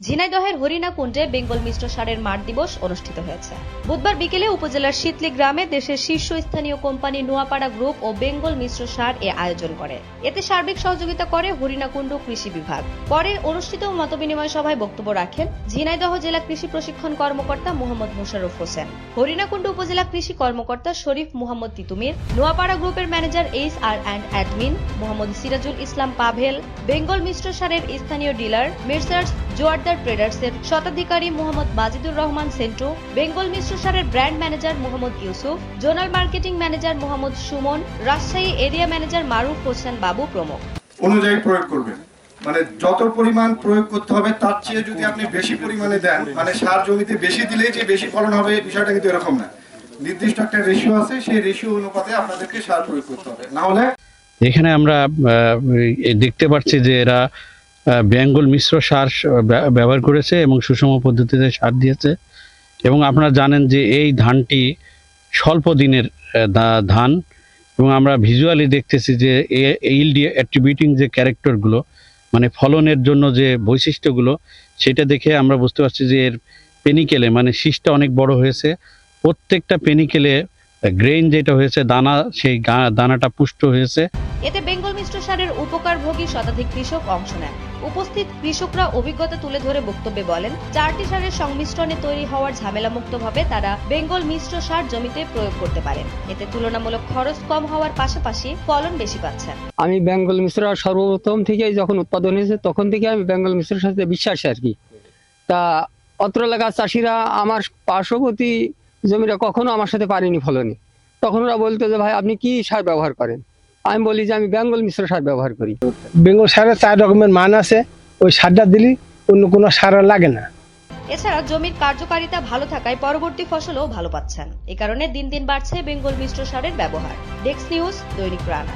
ঝিনাইদহের হরিণাকুণ্ডে বেঙ্গল মিশ্র সারের মাঠ দিবস অনুষ্ঠিত হয়েছে। বুধবার বিকেলে উপজেলার শীতলী গ্রামে দেশের শীর্ষস্থানীয় কোম্পানি নোয়াপাড়া গ্রুপ ও বেঙ্গল মিশ্র সার আয়োজন করে। এতে সার্বিক সহযোগিতা করে হরিণাকুণ্ড কৃষি বিভাগ। পরে অনুষ্ঠিত মতবিনিময় সভায় বক্তব্য রাখেন ঝিনাইদহ জেলা কৃষি প্রশিক্ষণ কর্মকর্তা মোহাম্মদ মোশাররফ হোসেন, হরিণাকুণ্ড উপজেলা কৃষি কর্মকর্তা শরীফ মোহাম্মদ তিতুমির, নোয়াপাড়া গ্রুপের manager HR and admin Mohammad Sirajul Islam Pavel, Bengal মিশ্র সারের স্থানীয় ডিলার মেসার্স জোয়ারদার ট্রেডার্সের শতাধিকারী মোহাম্মদ মাজিদুর রহমান সেন্টু, বেঙ্গল মিশ্র সারের brand manager Mohammad Yusuf, zonal marketing manager Mohammad Sumon, Rajshahi area manager Maruf Hossain Babu প্রমুখ। অনুযায়ী প্রয়োগ করবেন, মানে যত পরিমাণ প্রয়োগ করতে হবে তার চেয়ে যদি আপনি বেশি পরিমাণে দেন, মানে সার জমিতে বেশি দিলেই যে বেশি ফলন হবে বিষয়টা কিন্তু এরকম না। নির্দিষ্ট একটা রেশিও আছে, সেই রেশিও অনুপাতে আপনাদেরকে সার প্রয়োগ করতে হবে, না হলে। এখানে আমরা দেখতে পাচ্ছি যে এরা বেঙ্গল মিশ্র সার ব্যবহার করেছে এবং সুষম পদ্ধতিতে সার দিয়েছে। এবং আপনারা জানেন যে এই ধানটি স্বল্প দিনের ধান, এবং আমরা ভিজুয়ালি দেখতেছি যে ইল্ড অ্যাট্রিবিউটিং যে ক্যারেক্টারগুলো, মানে ফলনের জন্য যে বৈশিষ্ট্যগুলো, সেটা দেখে আমরা বুঝতে পারছি যে এর পেনিকেলে মানে শীষটা অনেক বড় হয়েছে। প্রত্যেকটা পেনিকেলে গ্রেইন যেটা হয়েছে দানা, সেই দানাটা পুষ্ট হয়েছে। এতে বেঙ্গল মিশ্র সারের উপকারভোগী শতাধিক কৃষক অংশ নেন। উপস্থিত কৃষকরা অভিজ্ঞতা তুলে ধরে বক্তব্যে বলেন, 4টি সারের সংমিশ্রণে তৈরি হওয়ার ঝামেলামুক্তভাবে তারা বেঙ্গল মিশ্র সার জমিতে প্রয়োগ করতে পারেন। এতে তুলনামূলক খরচ কম হওয়ার পাশাপাশি ফলন বেশি পাচ্ছেন। আমি বেঙ্গল মিশ্র সর্বপ্রথম থেকে যখন উৎপাদন হয়েছে তখন থেকে আমি বেঙ্গল মিশ্রের সাথে বিশ্বাসী আর কি। তা অত্র এলাকার চাষিরা, আমার পার্শ্ববর্তী জমিরা কখনো আমার সাথে পারেনি ফলনে। তখন ওরা বলতো যে ভাই আপনি কি সার ব্যবহার করেন? আমি বলি যে আমি বেঙ্গল মিশ্র সার ব্যবহার করি। বেঙ্গল সারের 4 রকমের মান আছে, ওই সারটা দিলে অন্য কোনো সার লাগে না। এছাড়া জমির কার্যকারিতা ভালো থাকায় পরবর্তী ফসলও ভালো পাচ্ছেন। এ কারণে দিন দিন বাড়ছে বেঙ্গল মিশ্র সারের ব্যবহার। ডেস্ক নিউজ, দৈনিক রানা।